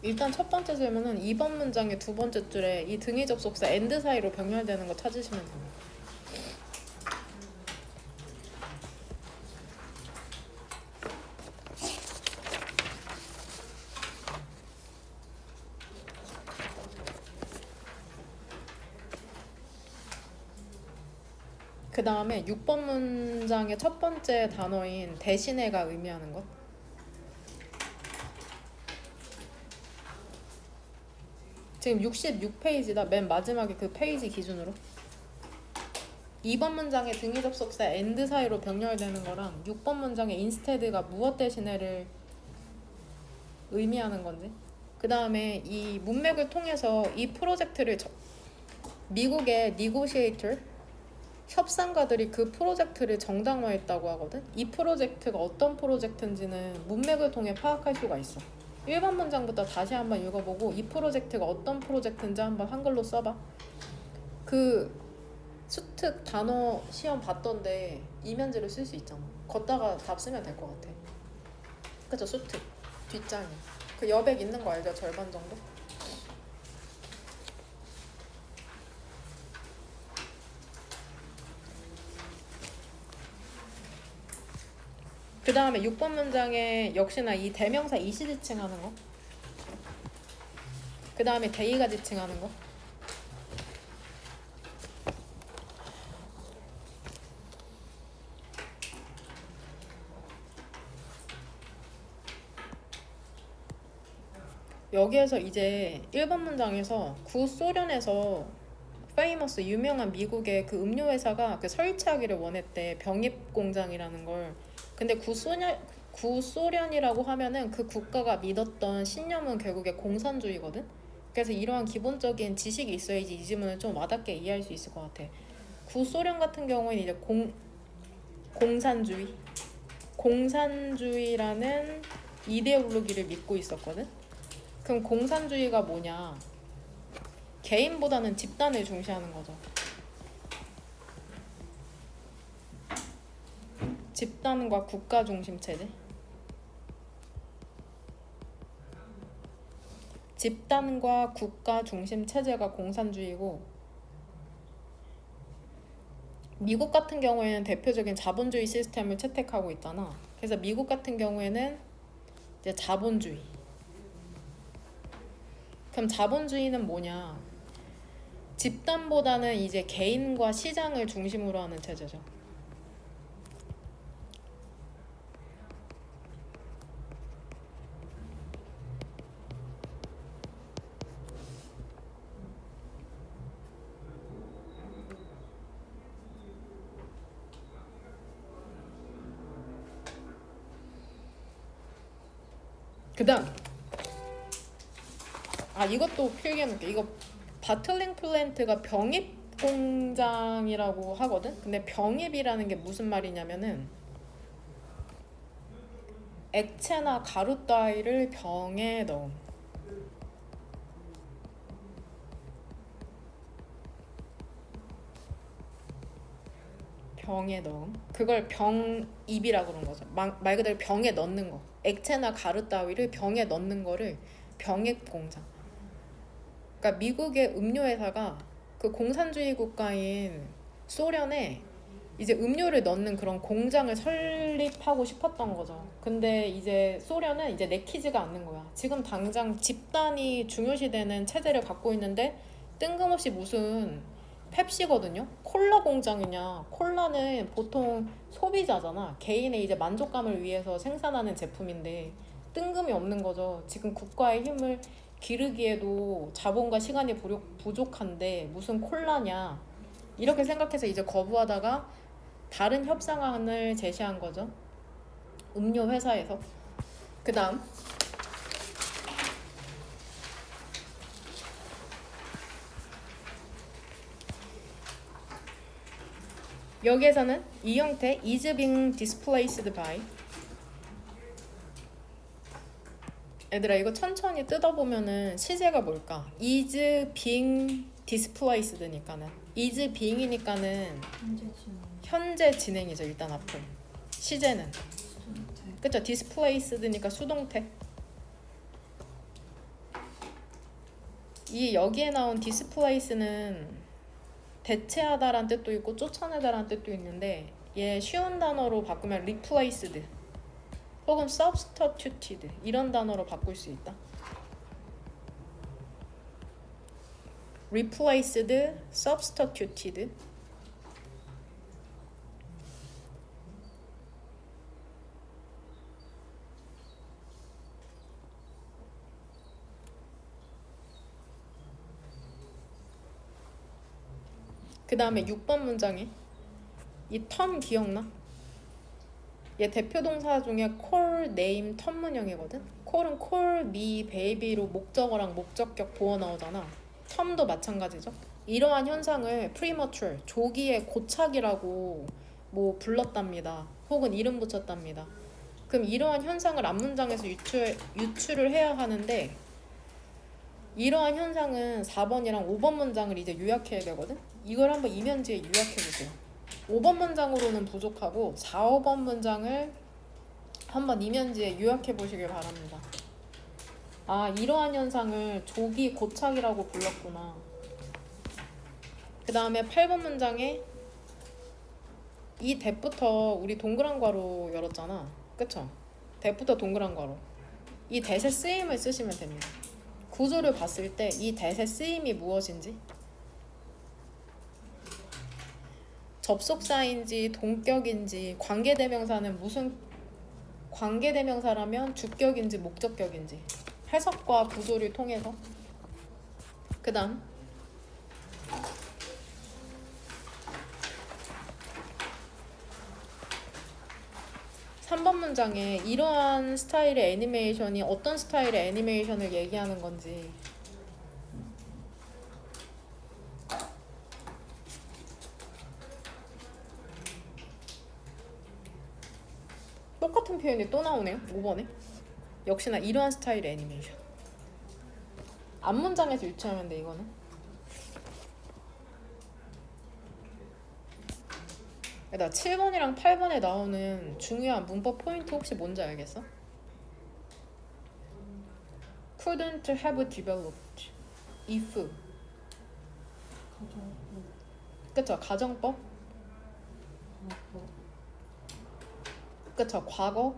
일단 첫 번째 질문은 2번 문장의 두 번째 줄에 이 등위 접속사 and 사이로 병렬되는 거 찾으시면 됩니다. 그 다음에 6번 문장의 첫 번째 단어인 대신에가 의미하는 것. 지금 66페이지다. 맨 마지막에 그 페이지 기준으로 2번 문장의 등위 접속사 and 사이로 병렬되는 거랑 6번 문장의 instead가 무엇 대신에를 의미하는 건지, 그 다음에 이 문맥을 통해서 이 프로젝트를 미국의 negotiator 협상가들이 그 프로젝트를 정당화했다고 하거든. 이 프로젝트가 어떤 프로젝트인지는 문맥을 통해 파악할 수가 있어. 1번 문장부터 다시 한번 읽어보고 이 프로젝트가 어떤 프로젝트인지 한번 한글로 써봐. 그 수특 단어 시험 봤던데 이면지를 쓸 수 있잖아. 걷다가 답 쓰면 될 것 같아. 그쵸? 수특 뒷장에 그 여백 있는 거 알죠? 절반 정도? 그 다음에 6번 문장에 역시나 이 대명사 이시 지칭하는 거. 그 다음에 대의가 지칭하는 거. 여기에서 이제 1번 문장에서 구소련에서 페이머스 유명한 미국의 그 음료 회사가 그 설치하기를 원했대. 병입 공장이라는 걸. 근데 구소련이라고 하면은 그 국가가 믿었던 신념은 결국에 공산주의거든. 그래서 이러한 기본적인 지식이 있어야지 이 지문을 좀 와닿게 이해할 수 있을 것 같아. 구소련 같은 경우에는 이제 공산주의라는 이데올로기를 믿고 있었거든. 그럼 공산주의가 뭐냐? 개인보다는 집단을 중시하는 거죠. 집단과 국가 중심 체제. 집단과 국가 중심 체제가 공산주의고, 미국 같은 경우에는 대표적인 자본주의 시스템을 채택하고 있잖아. 그래서 미국 같은 경우에는 이제 자본주의. 그럼 자본주의는 뭐냐? 집단보다는 이제 개인과 시장을 중심으로 하는 체제죠. 그 다음 이것도 필기해놓을게. 이거 바틀링 플랜트가 병입 공장이라고 하거든. 근데 병입이라는 게 무슨 말이냐면은 액체나 가루 따위를 병에 넣음. 병에 넣음. 그걸 병입이라고 그런 거죠. 말 그대로 병에 넣는 거. 액체나 가루 따위를 병에 넣는 거를 병입 공장. 그러니까 미국의 음료 회사가 그 공산주의 국가인 소련에 이제 음료를 넣는 그런 공장을 설립하고 싶었던 거죠. 근데 이제 소련은 이제 내키지가 않는 거야. 지금 당장 집단이 중요시되는 체제를 갖고 있는데 뜬금없이 무슨 펩시거든요. 콜라 공장이냐? 콜라는 보통 소비자잖아. 개인의 이제 만족감을 위해서 생산하는 제품인데 뜬금이 없는 거죠. 지금 국가의 힘을 기르기에도 자본과 시간이 부족한데 무슨 콜라냐? 이렇게 생각해서 이제 거부하다가 다른 협상안을 제시한 거죠. 음료 회사에서. 그 다음 여기에서는 이 형태 is being displaced by. 얘들아 이거 천천히 뜯어보면은 시제가 뭘까? is being displaced니까는 is being이니까는 현재 진행이죠. 일단 앞으로 시제는 그쵸? displaced니까 수동태. 이 여기에 나온 displace는 대체하다란 뜻도 있고 쫓아내다란 뜻도 있는데 얘 쉬운 단어로 바꾸면 replaced 혹은 substituted 이런 단어로 바꿀 수 있다. replaced, substituted. 그 다음에 6번 문장에 이 텀 기억나? 얘 대표 동사 중에 call, name, 텀 문형이거든? call은 call, me, baby로 목적어랑 목적격 보어 나오잖아. 텀도 마찬가지죠. 이러한 현상을 premature, 조기의 고착이라고 뭐 불렀답니다. 혹은 이름 붙였답니다. 그럼 이러한 현상을 앞문장에서 유출을 해야 하는데 이러한 현상은 4번이랑 5번 문장을 이제 요약해야 되거든? 이걸 한번 이면지에 요약해보세요. 5번 문장으로는 부족하고 4, 5번 문장을 한번 이면지에 요약해보시길 바랍니다. 아, 이러한 현상을 조기 고착이라고 불렀구나. 그 다음에 8번 문장에 이 that부터 우리 동그란 괄호 열었잖아. 그쵸? that부터 동그란 괄호. 이 that의 쓰임을 쓰시면 됩니다. 구조를 봤을 때 이 that의 쓰임이 무엇인지, 접속사인지 동격인지, 관계대명사는 무슨 관계대명사라면 주격인지 목적격인지 해석과 구조를 통해서. 그 다음 3번 문장에 이러한 스타일의 애니메이션이 어떤 스타일의 애니메이션을 얘기하는 건지, 똑같은 표현이 또 나오네요. 5번에 역시나 이러한 스타일의 애니메이션. 앞문장에서 유추하면 돼. 이거는 나 7번이랑 8번에 나오는 중요한 문법 포인트 혹시 뭔지 알겠어? couldn't have developed if. 그쵸? 가정법. 그쵸? 과거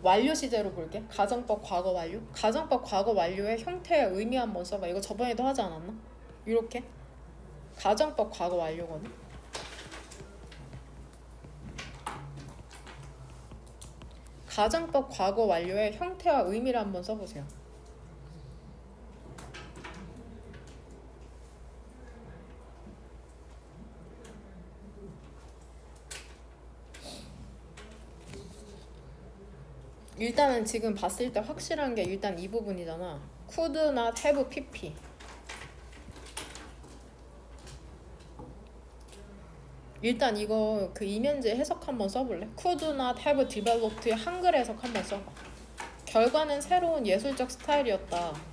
완료 시제로 볼게. 가정법 과거 완료. 가정법 과거 완료의 형태의 의미 한번 써봐. 이거 저번에도 하지 않았나? 이렇게 가정법 과거 완료거든. 가정법 과거 완료의 형태와 의미를 한번 써보세요. 일단은 지금 봤을 때 확실한 게 일단 이 부분이잖아. could not have pp. 일단 이거 그 이면제 해석 한번 써볼래? could not have developed의 한글 해석 한번 써봐. 결과는 새로운 예술적 스타일이었다.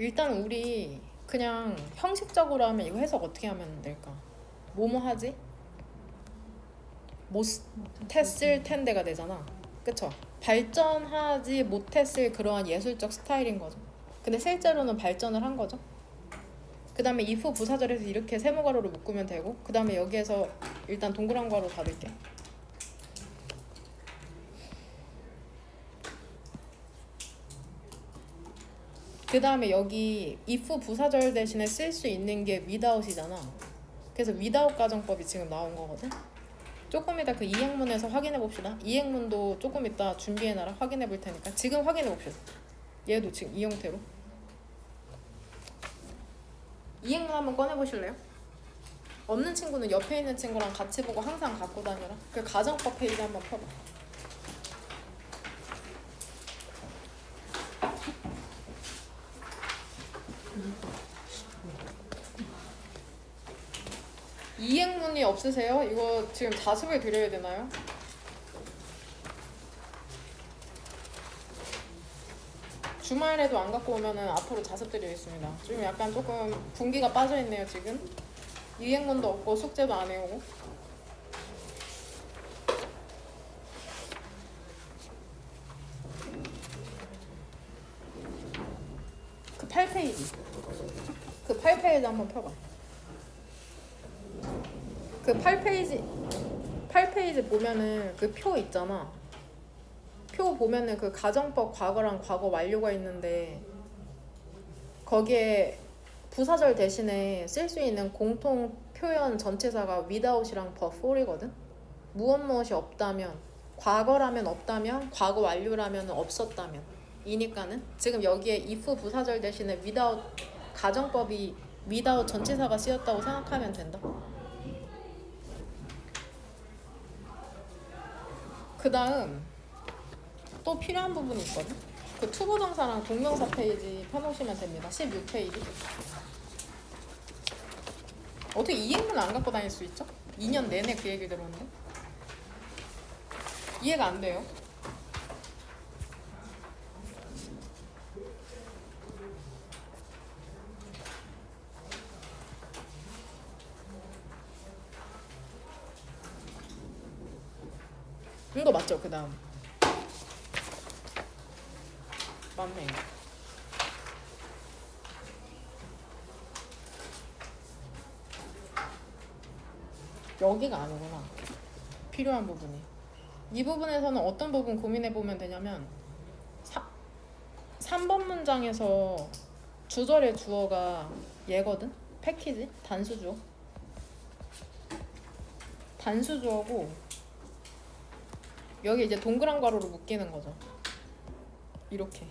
일단 우리 그냥 형식적으로 하면 이거 해석 어떻게 하면 될까? 뭐뭐 하지? 못했을 텐데가 되잖아. 그쵸? 발전하지 못했을 그러한 예술적 스타일인 거죠. 근데 실제로는 발전을 한 거죠. 그 다음에 if 부사절에서 이렇게 세모가로를 묶으면 되고, 그 다음에 여기에서 일단 동그란 괄호 닫을게. 그 다음에 여기 if 부사절 대신에 쓸 수 있는 게 without이잖아. 그래서 without 가정법이 지금 나온 거거든. 조금 이따 그 이행문에서 확인해 봅시다. 이행문도 조금 이따 준비해놔라. 확인해 볼 테니까 지금 확인해 봅시다. 얘도 지금 이 형태로. 이행문 한번 꺼내 보실래요? 없는 친구는 옆에 있는 친구랑 같이 보고 항상 갖고 다녀라. 그 가정법 페이지 한번 펴봐. 이행문이 없으세요? 이거 지금 자습을 드려야 되나요? 주말에도 안 갖고 오면은 앞으로 자습 드리겠습니다. 지금 약간 조금 분기가 빠져있네요 지금. 이행문도 없고 숙제도 안 해오고. 그 8페이지. 그 8페이지 한번 펴봐. 그 8페이지 보면은 그 표 있잖아. 표 보면은 그 가정법 과거랑 과거 완료가 있는데 거기에 부사절 대신에 쓸 수 있는 공통 표현 전체사가 without이랑 but for이거든. 무엇이 없다면, 과거라면 없다면, 과거 완료라면 없었다면 이니까는 지금 여기에 if 부사절 대신에 without 가정법이 without 전체사가 쓰였다고 생각하면 된다. 그 다음 또 필요한 부분이 있거든. 그 투부정사랑 동명사 페이지 펴놓으시면 됩니다. 16페이지. 어떻게 이행문 안 갖고 다닐 수 있죠? 2년 내내 그 얘기 들었는데 이해가 안 돼요. 이거 맞죠? 그 다음 맞네. 여기가 아니구나. 필요한 부분이. 이 부분에서는 어떤 부분 고민해보면 되냐면 3번 문장에서 주절의 주어가 얘거든? 패키지? 단수주어. 단수주어고 여기 이제 동그란 가로로 묶이는 거죠. 이렇게.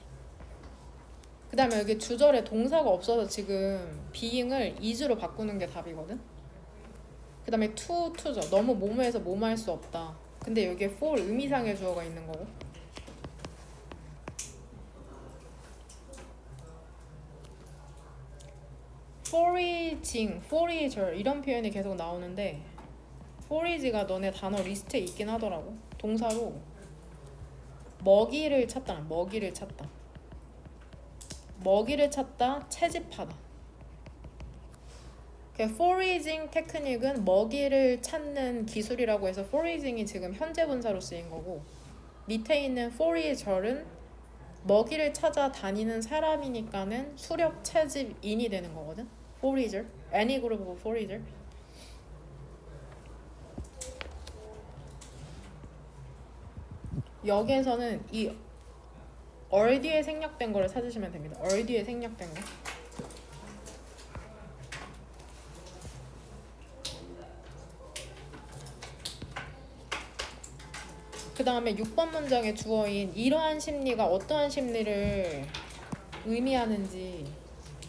그 다음에 여기 주절에 동사가 없어서 지금 being을 is로 바꾸는 게 답이거든. 그 다음에 to죠. 너무 뭐뭐해서 뭐뭐 할 수 없다. 근데 여기에 for 의미상의 주어가 있는 거고. foraging, forager 이런 표현이 계속 나오는데 forage가 너네 단어 리스트에 있긴 하더라고. 동사로 먹이를 찾다, 먹이를 찾다. 먹이를 찾다, 채집하다. foraging 테크닉은 먹이를 찾는 기술이라고 해서 foraging이 지금 현재 분사로 쓰인 거고, 밑에 있는 forager은 먹이를 찾아 다니는 사람이니까는 수렵 채집인이 되는 거거든. forager, any group of forager. 여기에서는 이 얼 뒤에 생략된 거를 찾으시면 됩니다. 얼 뒤에 생략된 거. 그 다음에 6번 문장의 주어인 이러한 심리가 어떠한 심리를 의미하는지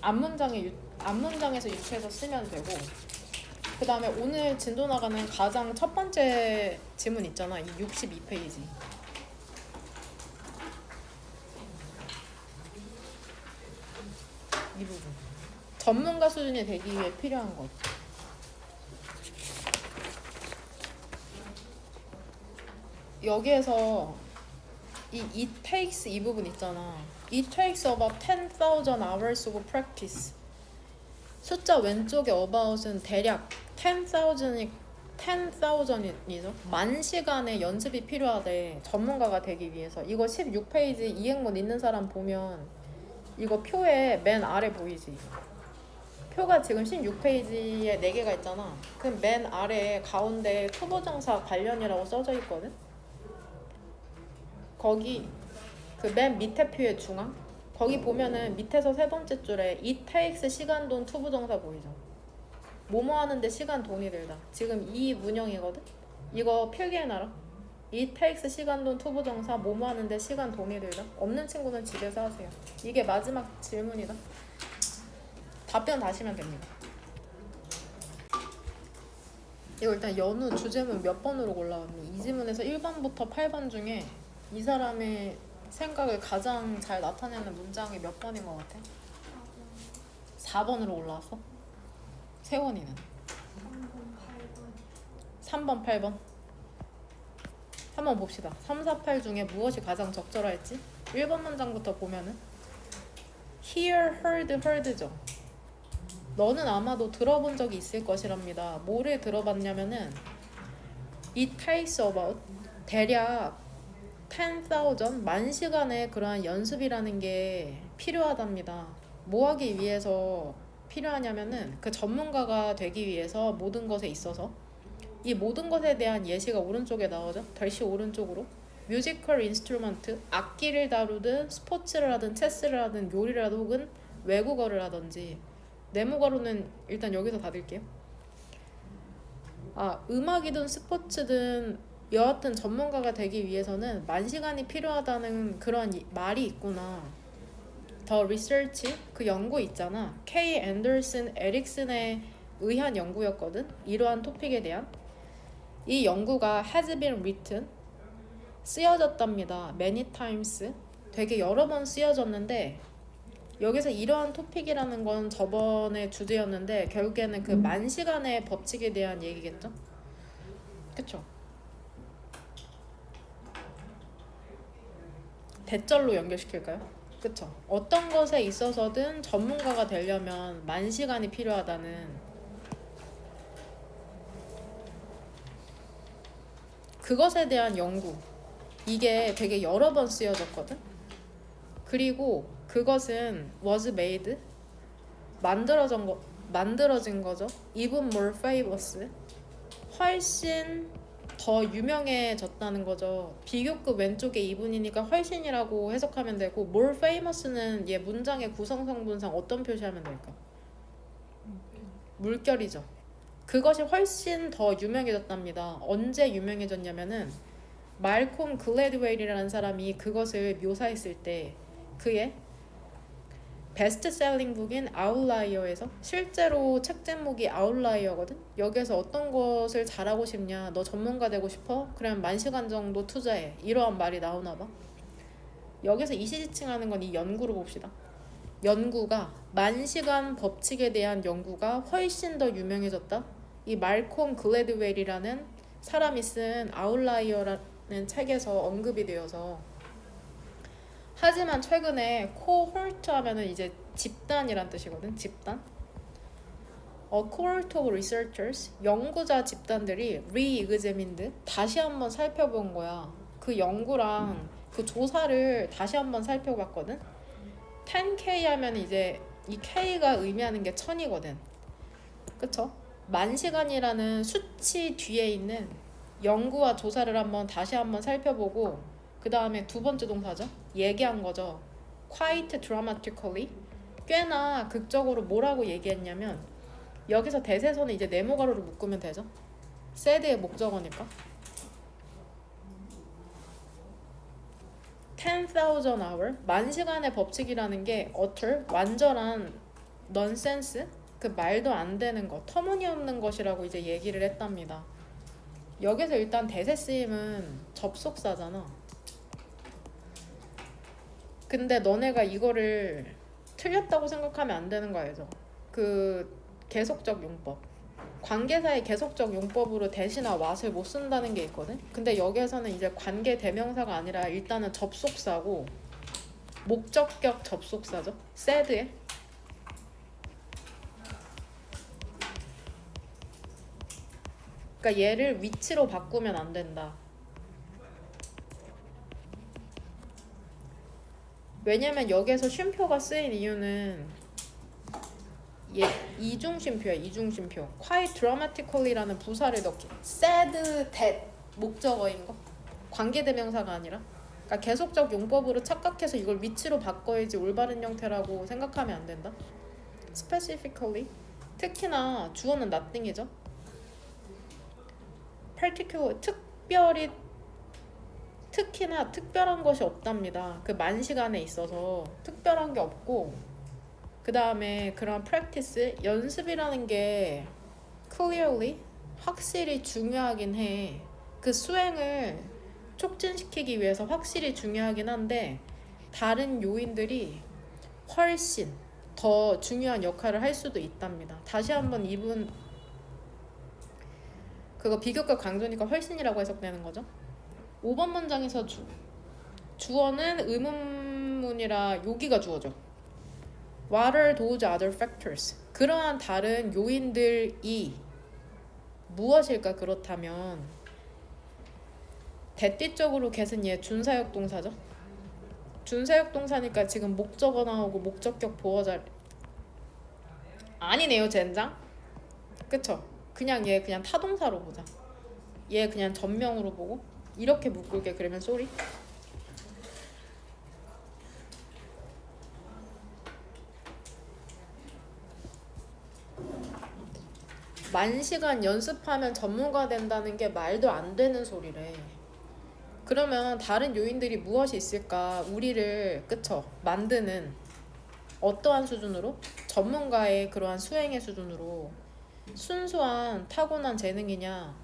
앞문장에서 유추해서 쓰면 되고, 그 다음에 오늘 진도 나가는 가장 첫 번째 지문 있잖아. 이 62페이지. 이 부분. 전문가 수준이 되기 위해 필요한 것. 여기에서 이 it takes 이 부분 있잖아. It takes about 10,000 hours of practice. 숫자 왼쪽에 about은 대략 10,000이죠. 10,000시간의 연습이 필요하대. 전문가가 되기 위해서. 이거 16페이지 이행문 있는 사람 보면 이거 표에 맨 아래 보이지? 표가 지금 16페이지에 4개가 있잖아. 그럼 맨 아래 가운데 투부정사 관련이라고 써져 있거든? 거기 그 맨 밑에 표의 중앙? 거기 보면은 밑에서 세 번째 줄에 it takes 시간 돈 투부정사 보이죠? 뭐뭐 하는데 시간 돈이 들다. 지금 이 문형이거든? 이거 필기해놔라. it takes 시간 돈 투부정사 뭐뭐 하는데 시간 돈이 들다. 없는 친구는 집에서 하세요. 이게 마지막 질문이다. 답변 다시면 됩니다. 이거 일단 연우 주제문 몇 번으로 골라왔니? 이 지문에서 1번부터 8번 중에 이 사람의 생각을 가장 잘 나타내는 문장이 몇 번인 것 같아? 4번으로 올라왔어? 세원이는? 3번, 8번. 한번 봅시다. 3, 4, 8 중에 무엇이 가장 적절할지? 1번 문장부터 보면은 hear, heard죠. 너는 아마도 들어본 적이 있을 것이랍니다. 뭐를 들어봤냐면은 it takes about 대략 10,000 만 시간의 그러한 연습이라는 게 필요하답니다. 뭐 하기 위해서 필요하냐면은 그 전문가가 되기 위해서 모든 것에 있어서 이 모든 것에 대한 예시가 오른쪽에 나오죠. 다시 오른쪽으로 뮤지컬 인스트루먼트 악기를 다루든 스포츠를 하든 체스를 하든 요리를 하든 혹은 외국어를 하든지 네모가로는 일단 여기서 닫을게요. 음악이든 스포츠든 여하튼 전문가가 되기 위해서는 만 시간이 필요하다는 그런 말이 있구나. 더 리서치 그 연구 있잖아. K 앤더슨 에릭슨에 의한 연구였거든. 이러한 토픽에 대한 이 연구가 has been written 쓰여졌답니다. many times 되게 여러 번 쓰여졌는데 여기서 이러한 토픽이라는 건 저번에 주제였는데 결국에는 그 만 시간의 법칙에 대한 얘기겠죠? 그쵸? 대절로 연결시킬까요? 그쵸? 어떤 것에 있어서든 전문가가 되려면 만 시간이 필요하다는 그것에 대한 연구 이게 되게 여러 번 쓰여졌거든? 그리고 그것은 was made 만들어진 거죠. even more famous 훨씬 더 유명해졌다는 거죠. 비교급 왼쪽에 이분이니까 훨씬이라고 해석하면 되고 more famous는 얘 문장의 구성 성분상 어떤 표시하면 될까? 물결이죠. 그것이 훨씬 더 유명해졌답니다. 언제 유명해졌냐면은 말콤 글래드웰이라는 사람이 그것을 묘사했을 때 그의 베스트셀링 북인 아웃라이어에서 실제로 책 제목이 아웃라이어거든. 여기에서 어떤 것을 잘하고 싶냐, 너 전문가 되고 싶어? 그럼 만 시간 정도 투자해. 이러한 말이 나오나 봐. 여기서 이시지칭하는 건 이 연구를 봅시다. 연구가 만 시간 법칙에 대한 연구가 훨씬 더 유명해졌다. 이 말콤 글래드웰이라는 사람이 쓴 아웃라이어라는 책에서 언급이 되어서 하지만 최근에 코홀트 하면은 이제 집단이란 뜻이거든. 집단. A cohort of researchers 연구자 집단들이 re-examined 다시 한번 살펴본 거야. 그 연구랑 그 조사를 다시 한번 살펴봤거든. 10K 하면 이제 이 K가 의미하는 게 1000이거든. 그쵸? 만 시간이라는 수치 뒤에 있는 연구와 조사를 다시 한번 살펴보고 그 다음에 두 번째 동사죠. 얘기한 거죠. Quite dramatically 꽤나 극적으로 뭐라고 얘기했냐면 여기서 대세선은 이제 네모가로로 묶으면 되죠. said의 목적어니까 10,000 hour 만 시간의 법칙이라는 게 utter 완전한 nonsense 그 말도 안 되는 것 터무니없는 것이라고 이제 얘기를 했답니다. 여기서 일단 대세 쓰임은 접속사잖아. 근데 너네가 이거를 틀렸다고 생각하면 안 되는 거 알죠? 그 계속적 용법 관계사의 계속적 용법으로 대신나 what을 못 쓴다는 게 있거든. 근데 여기에서는 이제 관계 대명사가 아니라 일단은 접속사고 목적격 접속사죠. said에 그러니까 얘를 위치로 바꾸면 안 된다. 왜냐면 여기에서 쉼표가 쓰인 이유는 얘 이중쉼표야. 이중쉼표. Quite dramatically라는 부사를 넣기. said that 목적어인 거. 관계대명사가 아니라. 그러니까 계속적 용법으로 착각해서 이걸 위치로 바꿔야지 올바른 형태라고 생각하면 안 된다. Specifically 특히나 주어는 nothing이죠. particular 특별히 특히나 특별한 것이 없답니다. 그 만 시간에 있어서 특별한 게 없고 그 다음에 그런 practice 연습이라는 게 clearly 확실히 중요하긴 해. 그 수행을 촉진시키기 위해서 확실히 중요하긴 한데 다른 요인들이 훨씬 더 중요한 역할을 할 수도 있답니다. 다시 한번 이분 그거 비교과 강조니까 훨씬이라고 해석되는 거죠. 5번 문장에서 주어는 의문문이라 여기가 주어죠. What are those other factors? 그러한 다른 요인들이 무엇일까? 그렇다면 대띠 쪽으로 get은 얘 준사역 동사죠. 준사역 동사니까 지금 목적어 나오고 목적격 보어자 아니네요 젠장. 그쵸? 그냥 얘 그냥 타동사로 보자. 얘 그냥 전명으로 보고 이렇게 묶을게. 그러면 쏘리. 만시간 연습하면 전문가 된다는 게 말도 안 되는 소리래. 그러면 다른 요인들이 무엇이 있을까? 우리를 그쵸? 만드는 어떠한 수준으로? 전문가의 그러한 수행의 수준으로 순수한 타고난 재능이냐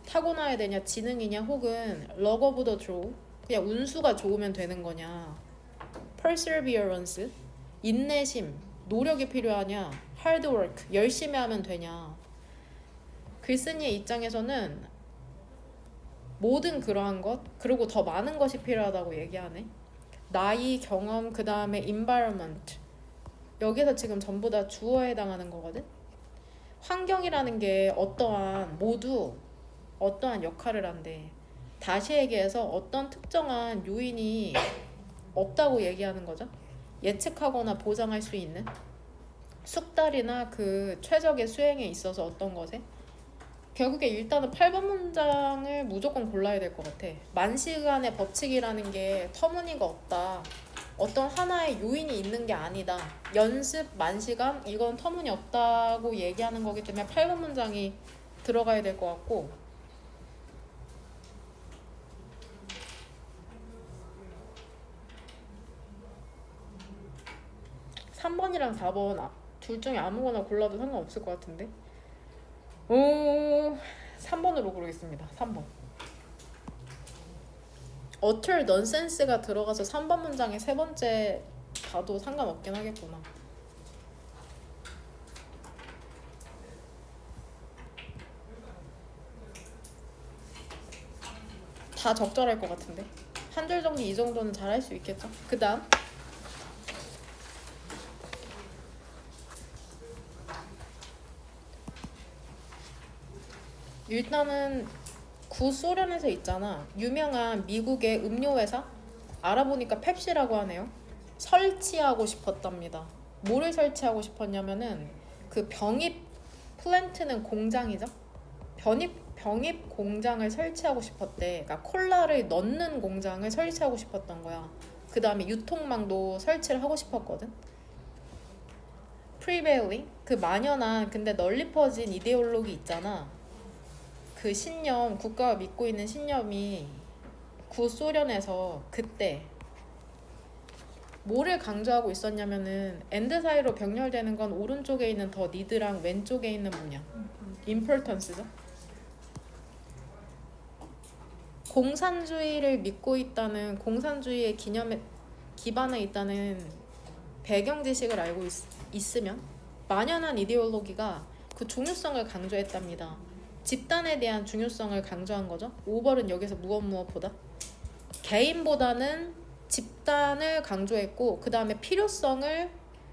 타고나야 되냐 지능이냐 혹은 luck of the draw 그냥 운수가 좋으면 되는 거냐 perseverance 인내심 노력이 필요하냐 hard work 열심히 하면 되냐. 글쓴이의 입장에서는 모든 그러한 것 그리고 더 많은 것이 필요하다고 얘기하네. 나이, 경험, 그 다음에 environment 여기서 지금 전부 다 주어에 해당하는 거거든. 환경이라는 게 모두 어떠한 역할을 한대. 다시 얘기해서 어떤 특정한 요인이 없다고 얘기하는 거죠. 예측하거나 보장할 수 있는 숙달이나 그 최적의 수행에 있어서 어떤 것에 결국에 일단은 8번 문장을 무조건 골라야 될 것 같아. 만시간의 법칙이라는 게 터무니가 없다. 어떤 하나의 요인이 있는 게 아니다. 연습, 만시간 이건 터무니없다고 얘기하는 거기 때문에 8번 문장이 들어가야 될 것 같고 3번이랑 4번 둘 중에 아무거나 골라도 상관없을 것 같은데 3번으로 고르겠습니다. 3번. utter nonsense가 들어가서 3번 문장의 세 번째 봐도 상관없긴 하겠구나. 다 적절할 것 같은데 한 줄 정리 이 정도는 잘 할 수 있겠죠. 그 다음 일단은 구소련에서 있잖아. 유명한 미국의 음료회사 알아보니까 펩시라고 하네요. 설치하고 싶었답니다. 뭐를 설치하고 싶었냐면은 그 병입 플랜트는 공장이죠. 병입 공장을 설치하고 싶었대. 그러니까 콜라를 넣는 공장을 설치하고 싶었던 거야. 그 다음에 유통망도 설치를 하고 싶었거든. 프리베일링 그 만연한 근데 널리 퍼진 이데올로기 있잖아. 그 신념 국가가 믿고 있는 신념이 구소련에서 그때 뭐를 강조하고 있었냐면은 엔드 사이로 병렬되는 건 오른쪽에 있는 더 니드랑 왼쪽에 있는 뭐냐 임포턴스죠. 공산주의를 믿고 있다는 공산주의의 기념에 기반에 있다는 배경 지식을 알고 있으면 만연한 이데올로기가 그 중요성을 강조했답니다. 집단에 대한 중요성을 강조한 거죠. 5번은 여기서 무엇보다 개인보다는 집단을 강조했고 그 다음에 필요성을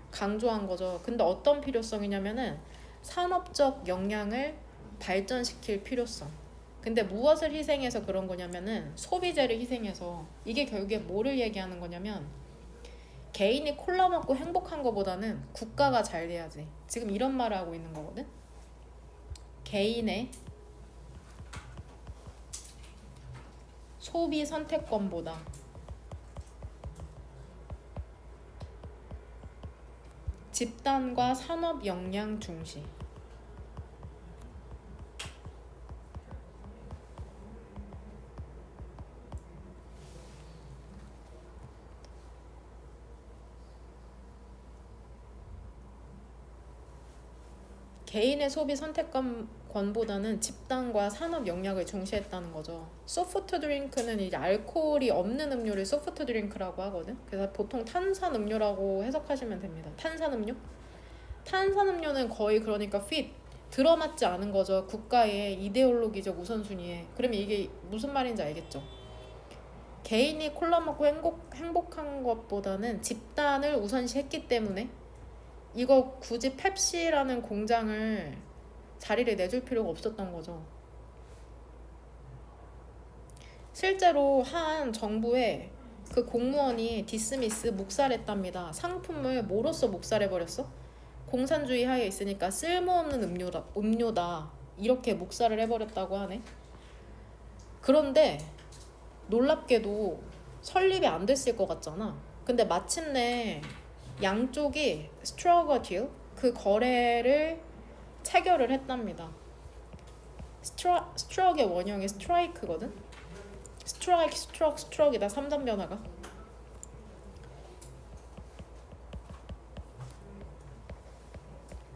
강조한 거죠. 근데 어떤 필요성이냐면은 산업적 역량을 발전시킬 필요성. 근데 무엇을 희생해서 그런 거냐면은 소비재를 희생해서 이게 결국에 뭐를 얘기하는 거냐면 개인이 콜라 먹고 행복한 거보다는 국가가 잘 돼야지. 지금 이런 말을 하고 있는 거거든. 개인의 소비 선택권보다 집단과 산업 역량 중시. 개인의 소비 선택권보다는 집단과 산업 역량을 중시했다는 거죠. 소프트 드링크는 이제 알코올이 없는 음료를 소프트 드링크라고 하거든. 그래서 보통 탄산 음료라고 해석하시면 됩니다. 탄산 음료? 탄산 음료는 거의 그러니까 들어맞지 않은 거죠. 국가의 이데올로기적 우선순위에. 그러면 이게 무슨 말인지 알겠죠? 개인이 콜라 먹고 행복한 것보다는 집단을 우선시했기 때문에 이거 굳이 펩시라는 공장을 자리를 내줄 필요가 없었던 거죠. 실제로 한 정부의 그 공무원이 디스미스 묵살했답니다. 상품을 뭐로써 묵살해버렸어? 공산주의 하에 있으니까 쓸모없는 음료다 이렇게 묵살을 해버렸다고 하네. 그런데 놀랍게도 설립이 안 됐을 것 같잖아. 근데 마침내 양쪽이 스트러거 딜, 그 거래를 체결을 했답니다. 스트럭의 원형이 스트라이크거든. 스트럭이다. 3단 변화가.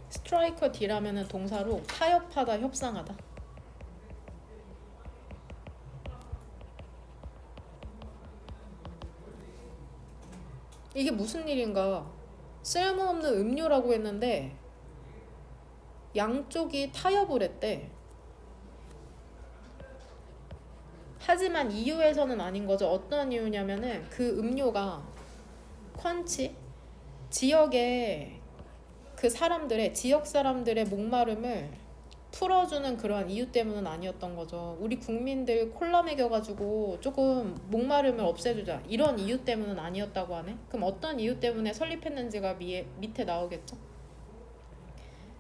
스트라이커 딜하면은 동사로 타협하다, 협상하다. 이게 무슨 일인가? 쓸모없는 음료라고 했는데 양쪽이 타협을 했대. 하지만 이유에서는 아닌 거죠. 어떤 이유냐면은 그 음료가 퀀치 지역의 그 사람들의 지역 사람들의 목마름을 풀어주는 그러한 이유 때문은 아니었던 거죠. 우리 국민들 콜라 먹여가지고 조금 목마름을 없애주자 이런 이유 때문은 아니었다고 하네. 그럼 어떤 이유 때문에 설립했는지가 밑에 나오겠죠.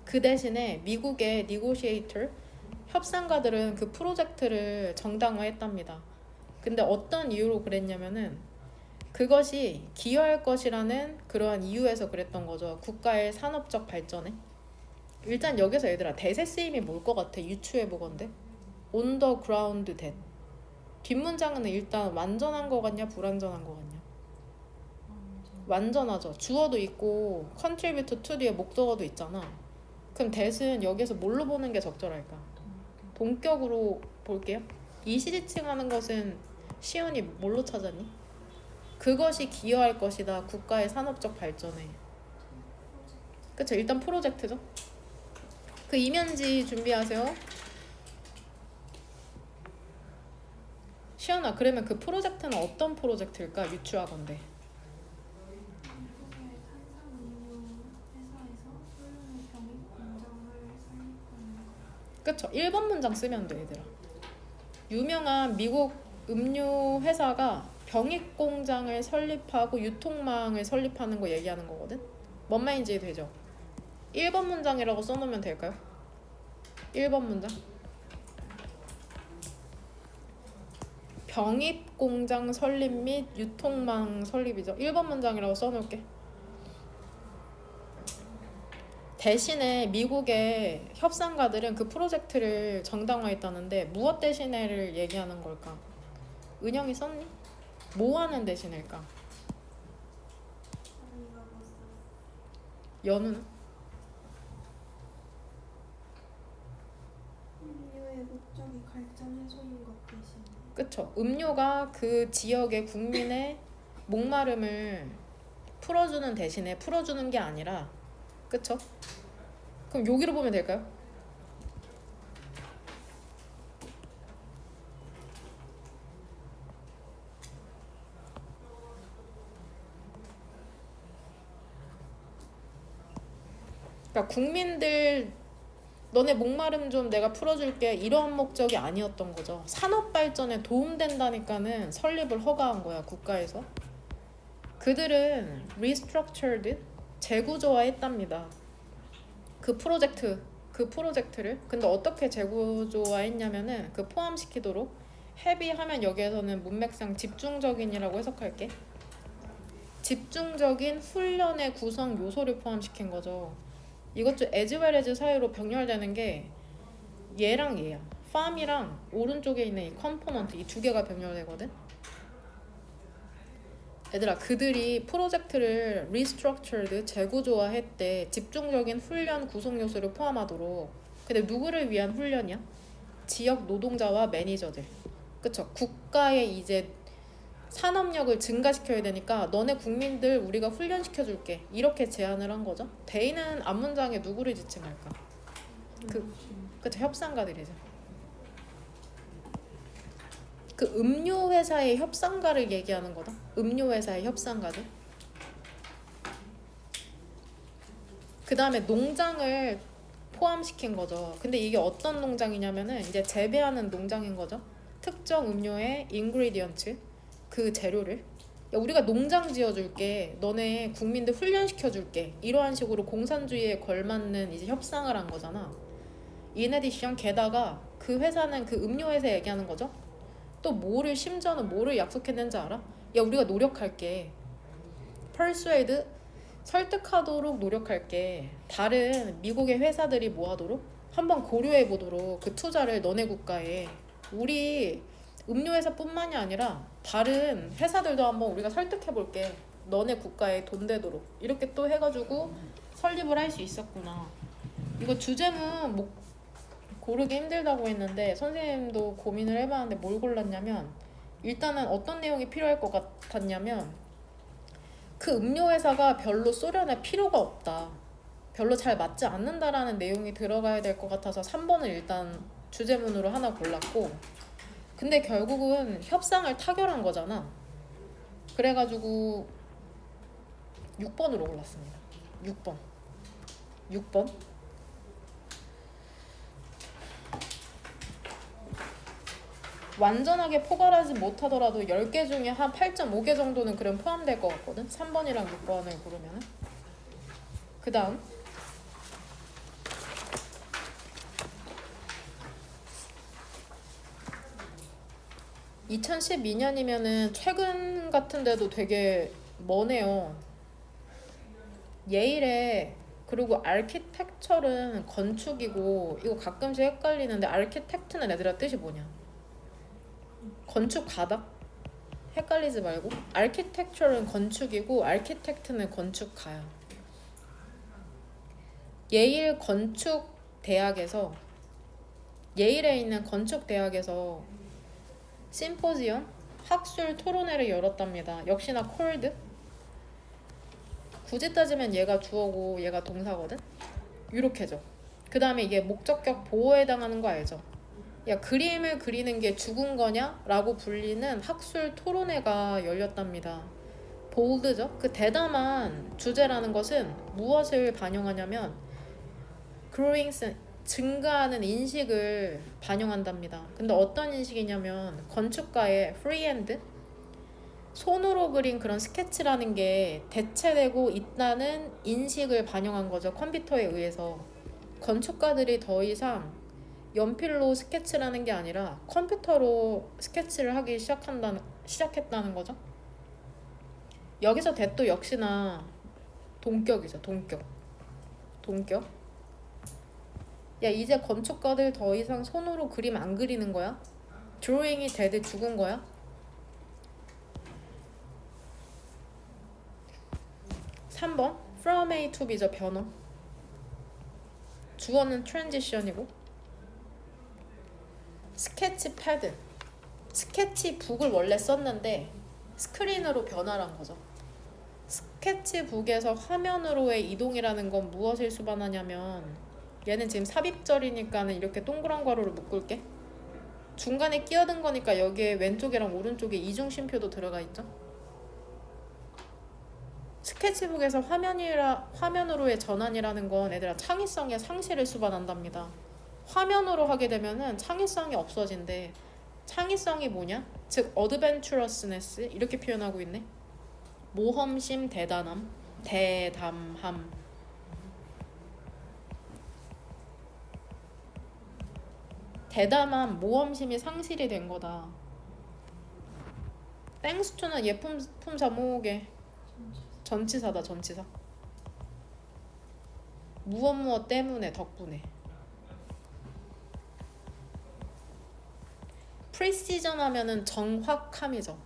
그 대신에 미국의 니고시에이터 협상가들은 그 프로젝트를 정당화했답니다. 근데 어떤 이유로 그랬냐면은 그것이 기여할 것이라는 그러한 이유에서 그랬던 거죠. 국가의 산업적 발전에. 일단 여기서 얘들아 대세 쓰임이 뭘 것 같아? 유추해보건데 On the ground that. 뒷문장은 일단 완전한 거 같냐 불완전한 거 같냐? 완전하죠. 주어도 있고 contribute to 뒤에 목적어도 있잖아. 그럼 that은 여기서 뭘로 보는 게 적절할까? 동격으로 볼게요. 이 시리칭하는 것은 시연이 뭘로 찾았니? 그것이 기여할 것이다. 국가의 산업적 발전에. 그쵸? 일단 프로젝트죠. 그 이면지 준비하세요. 시연아, 그러면 그 프로젝트는 어떤 프로젝트일까? 유추하건대. 그쵸? 1번 문장 쓰면 돼, 얘들아. 유명한 미국 음료 회사가 병익 공장을 설립하고 유통망을 설립하는 거 얘기하는 거거든? 뭔 말인지 되죠? 1번 문장이라고 써놓으면 될까요? 1번 문장. 병입 공장 설립 및 유통망 설립이죠. 1번 문장이라고 써놓을게. 대신에 미국의 협상가들은 그 프로젝트를 정당화했다는데 무엇 대신에를 얘기하는 걸까? 은영이 썼니? 뭐 하는 대신일까? 연우는? 음료의 목적이 갈증 해소인 것 대신. 그쵸. 음료가 그 지역의 국민의 목마름을 풀어주는 대신에 풀어주는 게 아니라, 그쵸? 그럼 여기로 보면 될까요? 그러니까 국민들 너네 목마름 좀 내가 풀어줄게 이런 목적이 아니었던 거죠. 산업 발전에 도움된다니까는 설립을 허가한 거야, 국가에서. 그들은 restructured, 재구조화했답니다. 그 프로젝트를. 근데 어떻게 재구조화했냐면은 그 포함시키도록 헤비하면 여기에서는 문맥상 집중적인이라고 해석할게. 집중적인 훈련의 구성 요소를 포함시킨 거죠. 이것도 as well as 사이로 병렬되는 게 얘랑 얘야. farm이랑 오른쪽에 있는 이 컴포넌트 이 두 개가 병렬되거든. 얘들아, 그들이 프로젝트를 리스트럭처드 재구조화했대. 집중적인 훈련 구성 요소를 포함하도록. 근데 누구를 위한 훈련이야? 지역 노동자와 매니저들. 그쵸? 국가의 이제 산업력을 증가시켜야 되니까 너네 국민들 우리가 훈련시켜줄게. 이렇게 제안을 한 거죠. 대의는 앞문장에 누구를 지칭할까? 그쵸? 협상가들이죠. 그 음료회사의 협상가를 얘기하는 거다. 음료회사의 협상가들. 그 다음에 농장을 포함시킨 거죠. 근데 이게 어떤 농장이냐면은 이제 재배하는 농장인 거죠. 특정 음료의 인그리디언트, 그 재료를 야, 우리가 농장 지어줄게. 너네 국민들 훈련시켜줄게. 이러한 식으로 공산주의에 걸맞는 이제 협상을 한 거잖아. 인에디션 게다가 그 회사는 그 음료회사 얘기하는 거죠. 또 뭐를 심지어는 뭐를 약속했는지 알아? 야, 우리가 노력할게. persuade 설득하도록 노력할게. 다른 미국의 회사들이 뭐 하도록? 한번 고려해 보도록 그 투자를 너네 국가에. 우리 음료회사뿐만이 아니라 다른 회사들도 한번 우리가 설득해 볼게. 너네 국가에 돈 되도록. 이렇게 또 해가지고 설립을 할 수 있었구나. 이거 주제는 뭐 고르기 힘들다고 했는데 선생님도 고민을 해봤는데 뭘 골랐냐면 일단은 어떤 내용이 필요할 것 같았냐면 그 음료회사가 별로 소련에 필요가 없다. 별로 잘 맞지 않는다라는 내용이 들어가야 될 것 같아서 3번을 일단 주제문으로 하나 골랐고 근데 결국은 협상을 타결한 거잖아. 그래가지고 6번으로 골랐습니다. 6번. 완전하게 포괄하지 못하더라도 10개 중에 한 8.5개 정도는 그럼 포함될 것 같거든. 3번이랑 6번을 고르면은. 그 다음 2012년이면은 최근 같은데도 되게 머네요. 예일에 그리고 아키텍처는 건축이고 이거 가끔씩 헷갈리는데 아키텍트는 얘들아 뜻이 뭐냐? 건축가다? 헷갈리지 말고 아키텍처는 건축이고 아키텍트는 건축가야. 예일 건축대학에서 예일에 있는 건축대학에서 심포지엄 학술 토론회를 열었답니다. 역시나 콜드. 굳이 따지면 얘가 주어고 얘가 동사거든. 이렇게죠. 그 다음에 이게 목적격 보호에 해당하는 거 알죠? 야, 그림을 그리는 게 죽은 거냐? 라고 불리는 학술 토론회가 열렸답니다. 볼드죠? 그 대담한 주제라는 것은 무엇을 반영하냐면 growing 증가하는 인식을 반영한답니다. 근데 어떤 인식이냐면 건축가의 프리핸드 손으로 그린 그런 스케치라는 게 대체되고 있다는 인식을 반영한 거죠. 컴퓨터에 의해서. 건축가들이 더 이상 연필로 스케치라는 게 아니라 컴퓨터로 스케치를 하기 시작했다는 거죠. 여기서 대또 역시나 동격이죠. 동격. 야, 이제 건축가들 더 이상 손으로 그림 안 그리는 거야? 드로잉이 dead 죽은 거야? 3번 from A to B죠. 변화. 주어는 transition이고 스케치 패드 스케치북을 원래 썼는데 스크린으로 변화한 거죠. 스케치북에서 화면으로의 이동이라는 건 무엇을 수반하냐면 얘는 지금 삽입절이니까는 이렇게 동그란 괄호를 묶을게. 중간에 끼어든 거니까 여기에 왼쪽이랑 오른쪽에 이중심표도 들어가 있죠. 스케치북에서 화면으로의 전환이라는 건 얘들아 창의성의 상실을 수반한답니다. 화면으로 하게 되면은 창의성이 없어진대. 창의성이 뭐냐? 즉 어드벤처러스네스 이렇게 표현하고 있네. 모험심, 대담함. 대담한 모험심이 상실이 된 거다. 땡스 투는 예품 자목의 전치사다. 전치사. 무엇 때문에 덕분에. 프리시전 하면은 정확함이죠.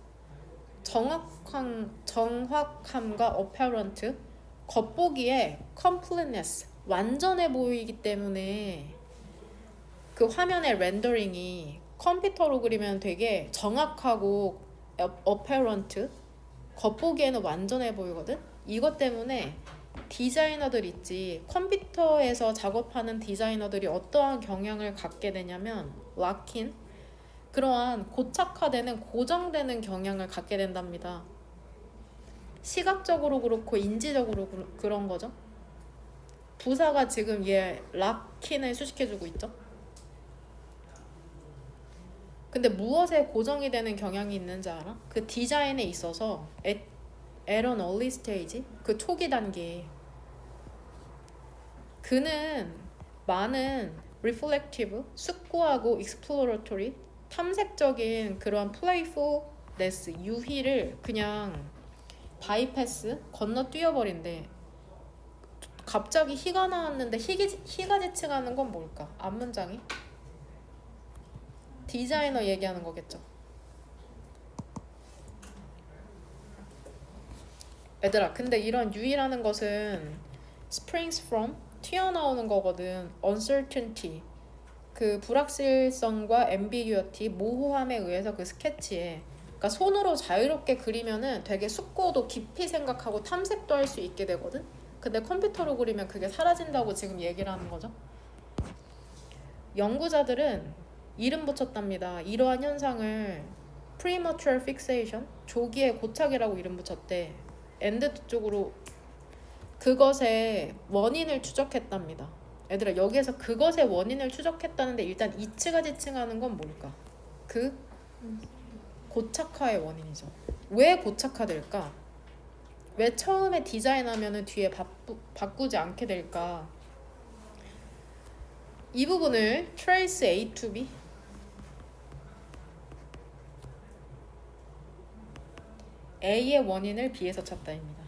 정확함과 apparent, 겉보기에 completeness, 완전해 보이기 때문에 그 화면의 렌더링이 컴퓨터로 그리면 되게 정확하고 apparent, 겉보기에는 완전해 보이거든. 이것 때문에 디자이너들 있지, 컴퓨터에서 작업하는 디자이너들이 어떠한 경향을 갖게 되냐면 락인, 그러한 고착화되는 고정되는 경향을 갖게 된답니다. 시각적으로 그렇고 인지적으로 그런 거죠. 부사가 지금 얘 락인을 수식해주고 있죠. 근데 무엇에 고정이 되는 경향이 있는지 알아? 그 디자인에 있어서 at an early stage, 그 초기 단계에 그는 많은 reflective, 숙고하고 exploratory, 탐색적인 그런 playfulness, 유희를 그냥 바이패스, 건너뛰어버린대. 갑자기 희가 나왔는데 희가 지칭하는 건 뭘까? 앞문장이? 디자이너 얘기하는 거겠죠. 얘들아, 근데 이런 유희라는 것은 springs from, 튀어나오는 거거든. uncertainty, 그 불확실성과 ambiguity, 모호함에 의해서 그 스케치에, 그러니까 손으로 자유롭게 그리면은 되게 숙고도 깊이 생각하고 탐색도 할 수 있게 되거든. 근데 컴퓨터로 그리면 그게 사라진다고 지금 얘기를 하는 거죠. 연구자들은 이름 붙였답니다. 이러한 현상을 premature fixation, 조기의 고착이라고 이름 붙였대. 엔드 쪽으로 그것의 원인을 추적했답니다. 얘들아, 여기에서 그것의 원인을 추적했다는데 일단 이츠가 지칭하는 건 뭘까? 그 고착화의 원인이죠. 왜 고착화될까? 왜 처음에 디자인하면은 뒤에 바꾸지 않게 될까? 이 부분을 trace A to B, A의 원인을 B에서 찾다입니다.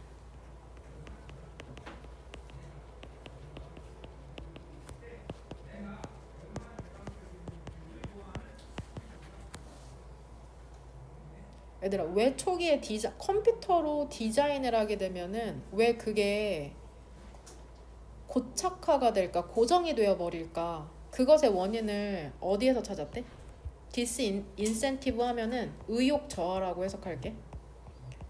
얘들아, 왜 초기에 컴퓨터로 디자인을 하게 되면은 왜 그게 고착화가 될까? 고정이 되어 버릴까? 그것의 원인을 어디에서 찾았대? 디스인센티브 하면은 의욕 저하라고 해석할게.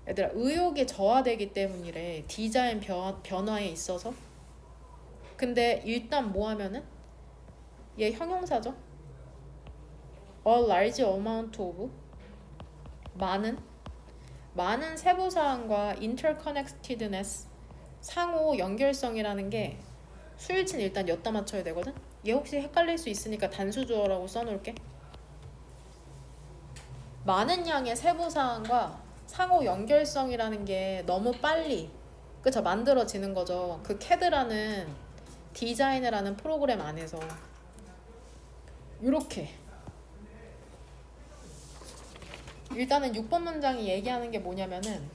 얘들아, 의욕이 저하되기 때문이래. 디자인 변화에 있어서. 근데 일단 뭐 하면은 얘 형용사죠. A large amount of, 많은 세부사항과 interconnectedness, 상호 연결성이라는 게 수일치는 일단 엿다 맞춰야 되거든. 얘 혹시 헷갈릴 수 있으니까 단수주어라고 써놓을게. 많은 양의 세부사항과 상호 연결성이라는 게 너무 빨리, 그쵸, 만들어지는 거죠. 그 CAD라는 디자인을 하는 프로그램 안에서 이렇게 일단은 6번 문장이 얘기하는 게 뭐냐면은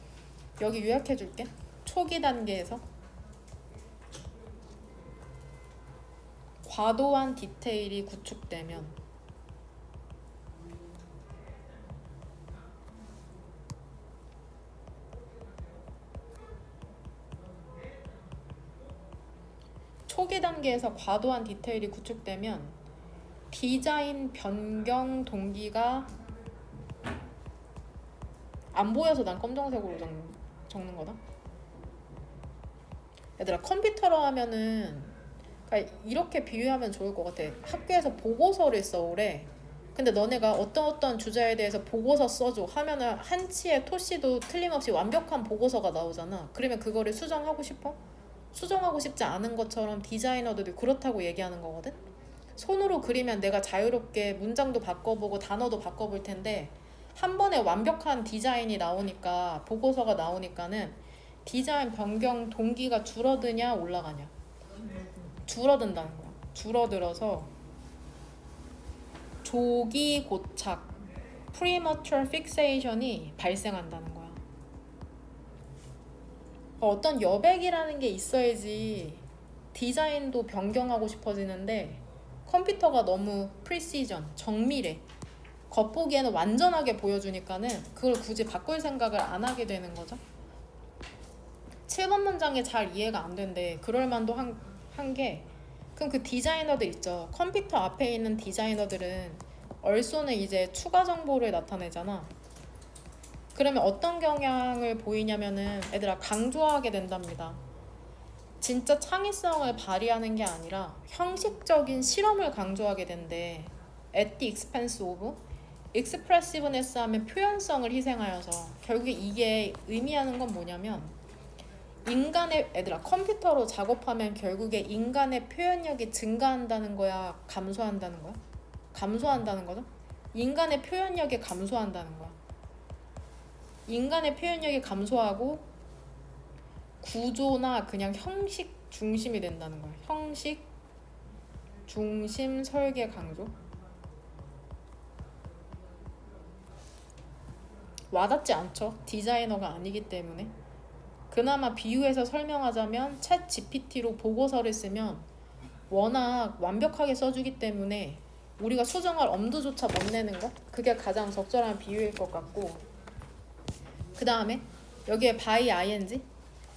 여기 요약해 줄게. 초기 단계에서 과도한 디테일이 구축되면 디자인 변경 동기가 안 보여서 난 검정색으로 적는 거다. 얘들아, 컴퓨터로 하면은 그러니까 이렇게 비유하면 좋을 것 같아. 학교에서 보고서를 써오래. 근데 너네가 어떤 주제에 대해서 보고서 써줘 하면은 한치의 토시도 틀림없이 완벽한 보고서가 나오잖아. 그러면 그거를 수정하고 싶어? 수정하고 싶지 않은 것처럼 디자이너들이 그렇다고 얘기하는 거거든. 손으로 그리면 내가 자유롭게 문장도 바꿔보고 단어도 바꿔볼 텐데 한 번에 완벽한 디자인이 나오니까, 보고서가 나오니까는 디자인 변경 동기가 줄어드냐 올라가냐? 줄어든다는 거야. 줄어들어서 조기 고착, premature fixation이 발생한다는 거야. 어떤 여백이라는 게 있어야지 디자인도 변경하고 싶어지는데 컴퓨터가 너무 precision, 정밀해. 겉보기에는 완전하게 보여주니까는 그걸 굳이 바꿀 생각을 안 하게 되는 거죠. 7번 문장이 잘 이해가 안 된대. 그럴 만도 한 게, 그럼 그 디자이너들 있죠. 컴퓨터 앞에 있는 디자이너들은 얼쏘는 이제 추가 정보를 나타내잖아. 그러면 어떤 경향을 보이냐면은 얘들아 강조하게 된답니다. 진짜 창의성을 발휘하는 게 아니라 형식적인 실험을 강조하게 된대. At the expense of expressiveness 하면 표현성을 희생하여서, 결국에 이게 의미하는 건 뭐냐면 인간의, 얘들아 컴퓨터로 작업하면 결국에 인간의 표현력이 증가한다는 거야, 감소한다는 거야? 감소한다는 거죠. 인간의 표현력이 감소한다는 거야. 인간의 표현력이 감소하고 구조나 그냥 형식 중심이 된다는 거야. 형식 중심 설계 강조. 와닿지 않죠? 디자이너가 아니기 때문에. 그나마 비유해서 설명하자면 챗 GPT로 보고서를 쓰면 워낙 완벽하게 써주기 때문에 우리가 수정할 엄두조차 못 내는 거? 그게 가장 적절한 비유일 것 같고, 그 다음에 여기에 by ing,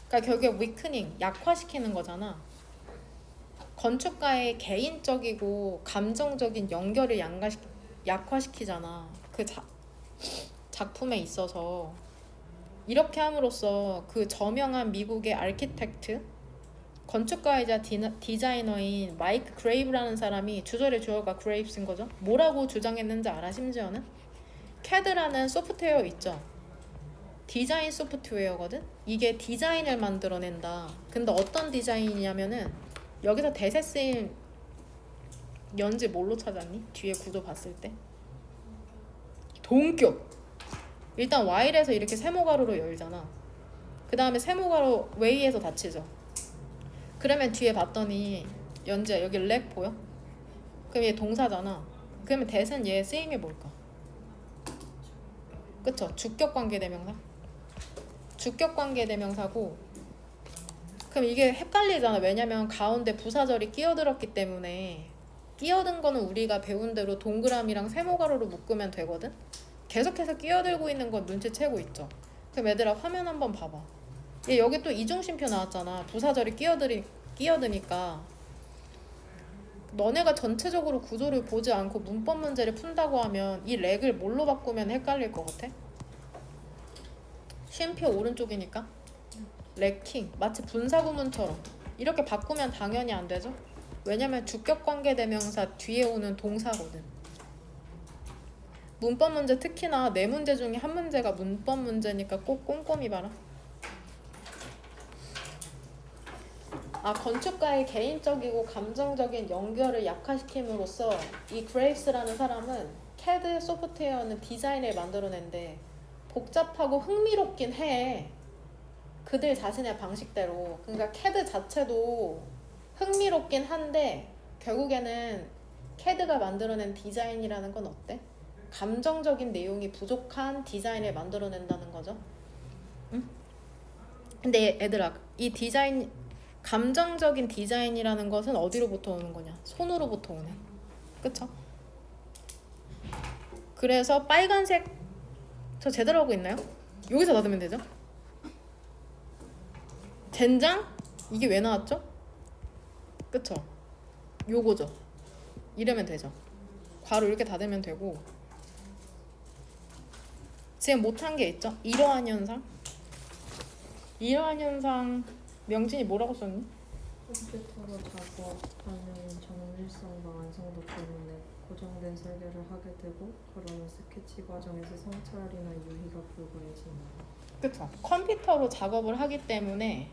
그러니까 결국에 weakening, 약화시키는 거잖아. 건축가의 개인적이고 감정적인 연결을 약화시키잖아. 그 작품에 있어서. 이렇게 함으로써 그 저명한 미국의 아키텍트, 건축가이자 디자이너인 마이크 그레이브라는 사람이, 주절의 주어가 그레이브스인 거죠. 뭐라고 주장했는지 알아? 심지어는 CAD라는 소프트웨어 있죠. 디자인 소프트웨어거든. 이게 디자인을 만들어낸다. 근데 어떤 디자인이냐면은, 여기서 대세 쓰인 연지 뭘로 찾았니? 뒤에 구조 봤을 때 동격. 일단 와일에서 이렇게 세모가루로 열잖아. 그 다음에 세모가루 웨이에서 닫히죠. 그러면 뒤에 봤더니 연지야 여기 렉 보여? 그럼 얘 동사잖아. 그러면 대신 얘 쓰임이 뭘까? 그쵸? 주격관계대명사. 주격관계대명사고, 그럼 이게 헷갈리잖아. 왜냐면 가운데 부사절이 끼어들었기 때문에. 끼어든 거는 우리가 배운 대로 동그라미랑 세모가루로 묶으면 되거든. 계속해서 끼어들고 있는 건 눈치채고 있죠. 그럼 얘들아 화면 한번 봐봐. 얘 여기 또 이중심표 나왔잖아. 부사절이 끼어드니까. 너네가 전체적으로 구조를 보지 않고 문법 문제를 푼다고 하면 이 렉을 뭘로 바꾸면 헷갈릴 것 같아? 쉼표 오른쪽이니까 렉킹, 마치 분사구문처럼 이렇게 바꾸면 당연히 안 되죠. 왜냐면 주격관계대명사 뒤에 오는 동사거든. 문법 문제, 특히나 네 문제 중에 한 문제가 문법 문제니까 꼭 꼼꼼히 봐라. 건축가의 개인적이고 감정적인 연결을 약화시킴으로써 이 그레이브스라는 사람은 CAD 소프트웨어는 디자인을 만들어낸데 복잡하고 흥미롭긴 해. 그들 자신의 방식대로. 그러니까 CAD 자체도 흥미롭긴 한데 결국에는 CAD가 만들어낸 디자인이라는 건 어때? 감정적인 내용이 부족한 디자인을 만들어낸다는 거죠. 응? 근데 얘들아, 이 디자인, 감정적인 디자인이라는 것은 어디로부터 오는 거냐? 손으로부터 오네. 그쵸? 그래서 빨간색, 저 제대로 하고 있나요? 여기서 닫으면 되죠? 젠장? 이게 왜 나왔죠? 그쵸? 요거죠. 이러면 되죠. 괄호 이렇게 닫으면 되고. 지금 못한 게 있죠? 이러한 현상. 이러한 현상 명진이 뭐라고 썼니? 컴퓨터로 작업하는 정밀성과 완성도 때문에 고정된 설계를 하게 되고, 그러면 스케치 과정에서 성찰이나 유희가 불가해진다. 그쵸? 컴퓨터로 작업을 하기 때문에,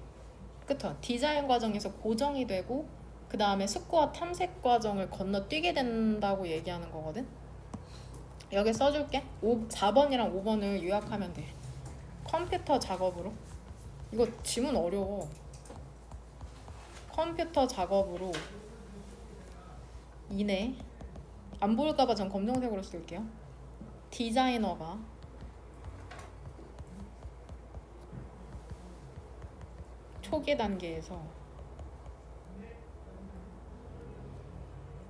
그쵸? 디자인 과정에서 고정이 되고 그 다음에 숙고와 탐색 과정을 건너뛰게 된다고 얘기하는 거거든. 여기 써줄게. 4번이랑 5번을 요약하면 돼. 컴퓨터 작업으로, 이거 지문 어려워. 컴퓨터 작업으로 인해, 안 보일까봐 전 검정색으로 쓸게요. 디자이너가 초기 단계에서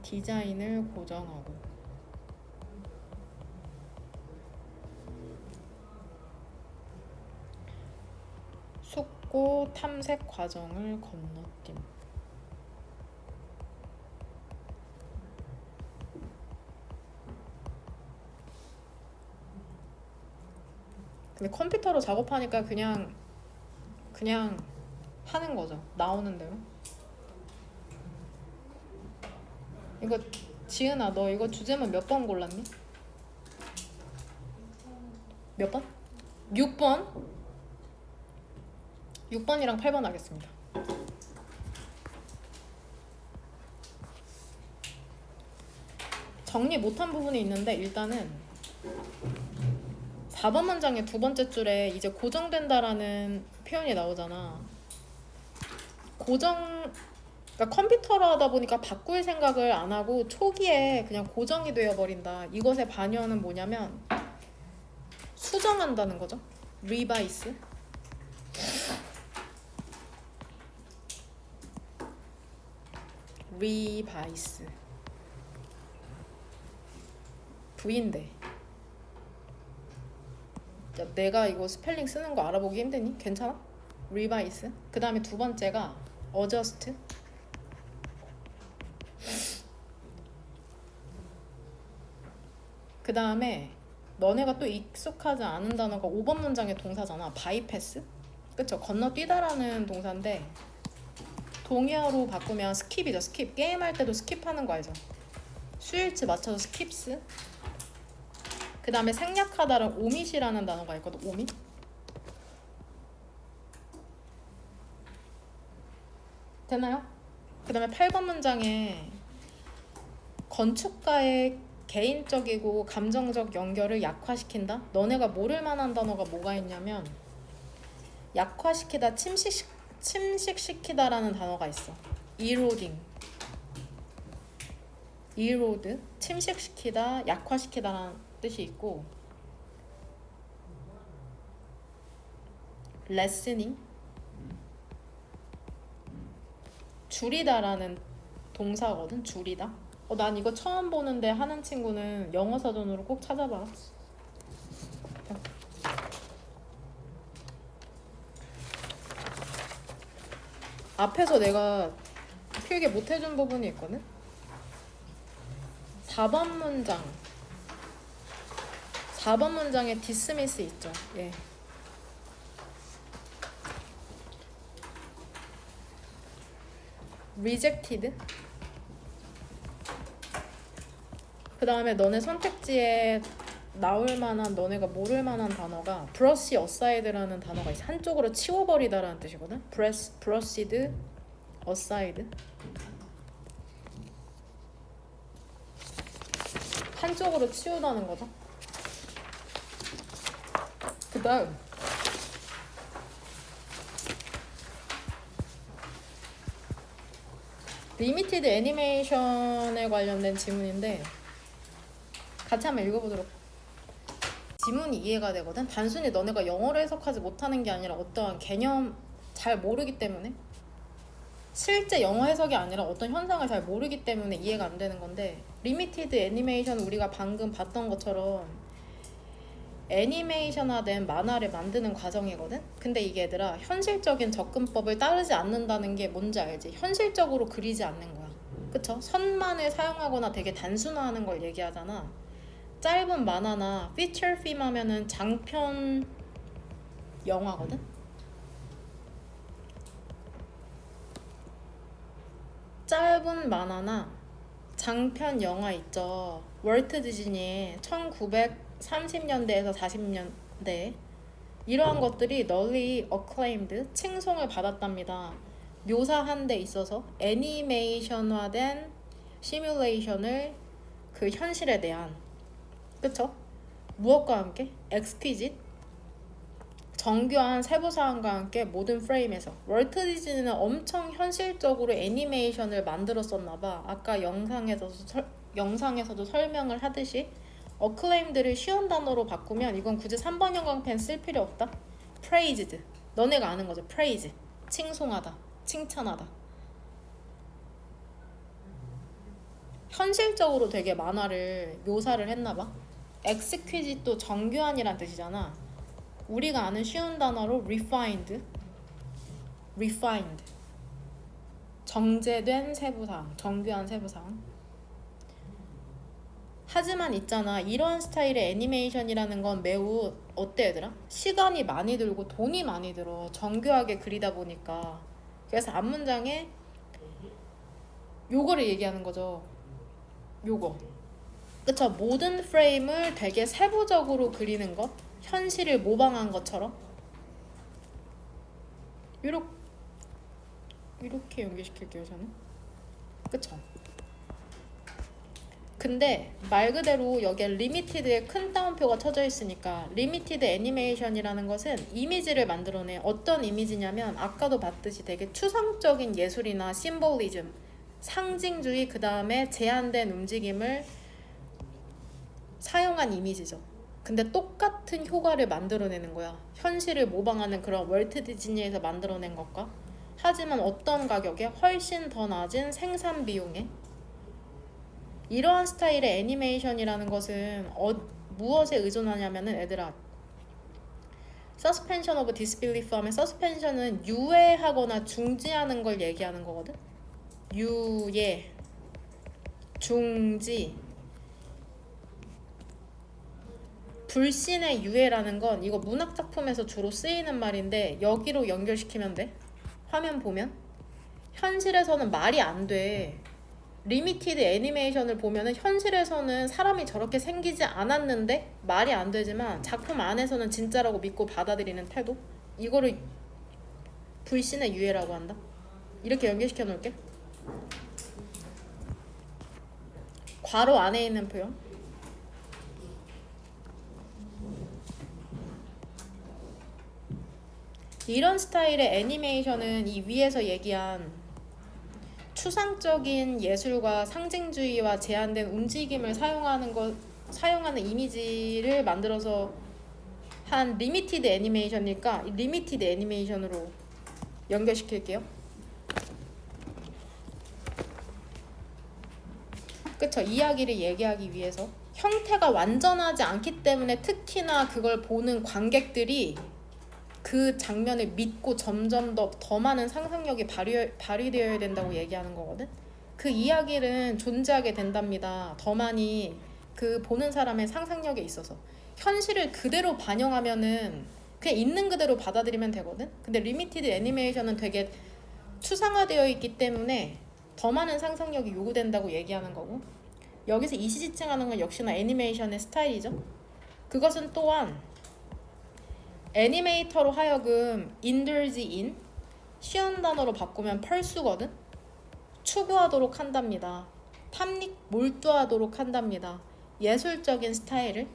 디자인을 고정하고 숙고 탐색 과정을 건너뛴. 근데 컴퓨터로 작업하니까 그냥 하는 거죠. 나오는 대로. 이거 지은아, 너 이거 주제문 몇 번 골랐니? 몇 번? 6번? 6번이랑 8번 하겠습니다. 정리 못한 부분이 있는데 일단은 4번 문장의 두 번째 줄에 이제 고정된다라는 표현이 나오잖아. 그러니까 컴퓨터로 하다 보니까 바꿀 생각을 안 하고 초기에 그냥 고정이 되어버린다. 이것의 반영은 뭐냐면 수정한다는 거죠. 리바이스. 리바이스. V인데. 야, 내가 이거 스펠링 쓰는 거 알아보기 힘드니? 괜찮아? 리바이스. 그 다음에 두 번째가 어저스트. 그 다음에 너네가 또 익숙하지 않은 단어가 5번 문장의 동사잖아. 바이패스. 그쵸? 건너뛰다라는 동사인데 동의어로 바꾸면 스킵이죠. 스킵. 게임할 때도 스킵하는 거 알죠? 수일치 맞춰서 스킵스. 그 다음에 생략하다는 오밋이라는 단어가 있거든. 오밋. 되나요? 그 다음에 8번 문장에 건축가의 개인적이고 감정적 연결을 약화시킨다. 너네가 모를 만한 단어가 뭐가 있냐면 약화시키다, 침식시키다라는 단어가 있어. eroding, erode, 침식시키다, 약화시키다라는 뜻이 있고 lessening, 줄이다라는 동사거든. 줄이다. 난 이거 처음 보는데 하는 친구는 영어 사전으로 꼭 찾아봐. 앞에서 내가 필기 못 해준 부분이 있거든. 4번 문장. 4번 문장에 디스미스 있죠. 예. rejected. 그 다음에 너네 선택지에 나올 만한, 너네가 모를 만한 단어가 brush aside라는 단어가 있어. 한쪽으로 치워버리다라는 뜻이거든. brushid aside. 한쪽으로 치우다는 거죠. 그 다음 리미티드 애니메이션에 관련된 지문인데 같이 한번 읽어보도록. 지문이 이해가 되거든. 단순히 너네가 영어로 해석하지 못하는 게 아니라 어떠한 개념 잘 모르기 때문에, 실제 영어 해석이 아니라 어떤 현상을 잘 모르기 때문에 이해가 안 되는 건데, 리미티드 애니메이션 우리가 방금 봤던 것처럼 애니메이션화된 만화를 만드는 과정이거든. 근데 이게 얘들아 현실적인 접근법을 따르지 않는다는 게 뭔지 알지? 현실적으로 그리지 않는 거야. 그쵸? 선만을 사용하거나 되게 단순화하는 걸 얘기하잖아. 짧은 만화나 피처 필름 하면은 장편 영화거든. 짧은 만화나 장편 영화 있죠. 월트 디즈니의 1930년대에서 40년대 이러한 것들이 널리 acclaimed, 칭송을 받았답니다. 묘사한 데 있어서 애니메이션화된 시뮬레이션을 그 현실에 대한, 그쵸? 무엇과 함께? exquisite, 정교한 세부사항과 함께 모든 프레임에서. 월트 디즈니는 엄청 현실적으로 애니메이션을 만들었었나봐. 아까 영상에서도 설명을 하듯이 acclaimed를 쉬운 단어로 바꾸면 이건 굳이 3번 형광펜 쓸 필요 없다. praised, 너네가 아는 거죠. praise, 칭송하다, 칭찬하다. 현실적으로 되게 만화를 묘사를 했나봐. exquisite도 정교한이란 뜻이잖아. 우리가 아는 쉬운 단어로 refined, refined. 정제된 세부사항, 정교한 세부사항. 하지만 있잖아, 이런 스타일의 애니메이션이라는 건 매우 어때 얘들아? 시간이 많이 들고 돈이 많이 들어. 정교하게 그리다 보니까. 그래서 앞문장에 요거를 얘기하는 거죠. 요거. 그쵸? 모든 프레임을 되게 세부적으로 그리는 것, 현실을 모방한 것처럼 이렇게 연결시킬게요 저는. 그쵸? 근데 말 그대로 여기에 리미티드에 큰 따옴표가 쳐져 있으니까 리미티드 애니메이션이라는 것은 이미지를 만들어내. 어떤 이미지냐면 아까도 봤듯이 되게 추상적인 예술이나 심볼리즘, 상징주의, 그 다음에 제한된 움직임을 사용한 이미지죠. 근데 똑같은 효과를 만들어내는 거야. 현실을 모방하는 그런 월트 디즈니에서 만들어낸 것과. 하지만 어떤 가격에? 훨씬 더 낮은 생산 비용에. 이러한 스타일의 애니메이션이라는 것은 무엇에 의존하냐면은 얘들아, suspension of disbelief 하면 suspension은 유예하거나 중지하는 걸 얘기하는 거거든. 유예, 중지. 불신의 유예라는 건 이거 문학작품에서 주로 쓰이는 말인데 여기로 연결시키면 돼. 화면 보면 현실에서는 말이 안 돼. 리미티드 애니메이션을 보면은 현실에서는 사람이 저렇게 생기지 않았는데 말이 안 되지만 작품 안에서는 진짜라고 믿고 받아들이는 태도, 이거를 불신의 유예라고 한다. 이렇게 연결시켜 놓을게. 괄호 안에 있는 표현. 이런 스타일의 애니메이션은 이 위에서 얘기한 추상적인 예술과 상징주의와 제한된 움직임을 사용하는 이미지를 만들어서 한 리미티드 애니메이션이니까 이 리미티드 애니메이션으로 연결시킬게요. 그쵸? 이야기를 얘기하기 위해서 형태가 완전하지 않기 때문에 특히나 그걸 보는 관객들이 그 장면을 믿고 점점 더 많은 상상력이 발휘되어야 된다고 얘기하는 거거든. 그 이야기는 존재하게 된답니다. 더 많이 그 보는 사람의 상상력에 있어서. 현실을 그대로 반영하면은 그냥 있는 그대로 받아들이면 되거든. 근데 리미티드 애니메이션은 되게 추상화되어 있기 때문에 더 많은 상상력이 요구된다고 얘기하는 거고, 여기서 이시지칭하는 건 역시나 애니메이션의 스타일이죠. 그것은 또한 애니메이터로 하여금 indulge in, 쉬운 단어로 바꾸면 펄수거든. 추구하도록 한답니다. 몰두하도록 한답니다. 예술적인 스타일을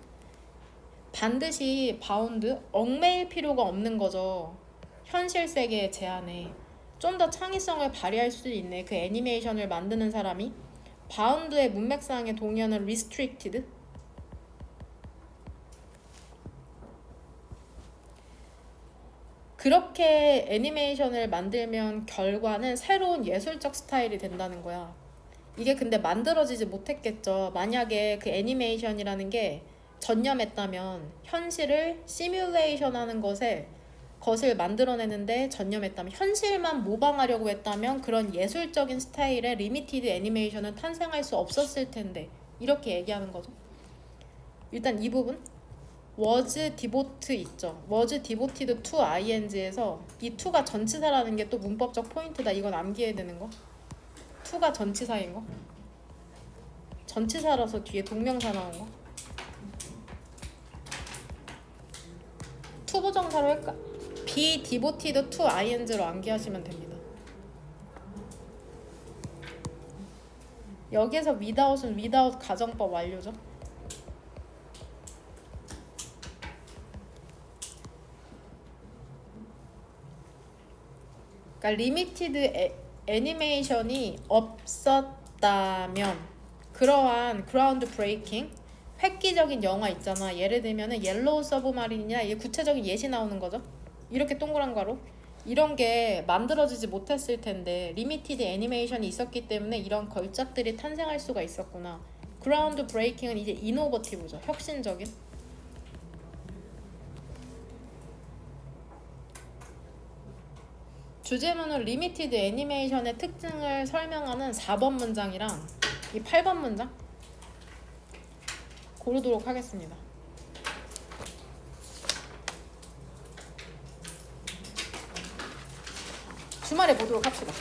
반드시 바운드, 얽매일 필요가 없는 거죠. 현실 세계의 제한에 좀 더 창의성을 발휘할 수 있는 그 애니메이션을 만드는 사람이 바운드의 문맥상의 동의어는 restricted, 그렇게 애니메이션을 만들면 결과는 새로운 예술적 스타일이 된다는 거야. 이게 근데 만들어지지 못했겠죠. 만약에 그 애니메이션이라는 게 전념했다면, 현실을 시뮬레이션하는 것을 만들어내는데 전념했다면, 현실만 모방하려고 했다면 그런 예술적인 스타일의 리미티드 애니메이션은 탄생할 수 없었을 텐데, 이렇게 얘기하는 거죠. 일단 이 부분 was devote 있죠. was devoted to ing에서 이 to가 전치사라는 게 또 문법적 포인트다. 이건 암기해야 되는 거. to가 전치사인 거. 전치사라서 뒤에 동명사 나온 거. to 부정사로 할까? be devoted to ing로 암기하시면 됩니다. 여기에서 without은 without 가정법 완료죠. 그러니까 리미티드 애니메이션이 없었다면 그러한 그라운드 브레이킹, 획기적인 영화 있잖아. 예를 들면은 옐로우 서브마린이나 이게 구체적인 예시 나오는 거죠. 이렇게 동그란 가로. 이런 게 만들어지지 못했을 텐데 리미티드 애니메이션이 있었기 때문에 이런 걸작들이 탄생할 수가 있었구나. 그라운드 브레이킹은 이제 이노버티브죠. 혁신적인. 주제문은 리미티드 애니메이션의 특징을 설명하는 4번 문장이랑 이 8번 문장 고르도록 하겠습니다. 주말에 보도록 합시다.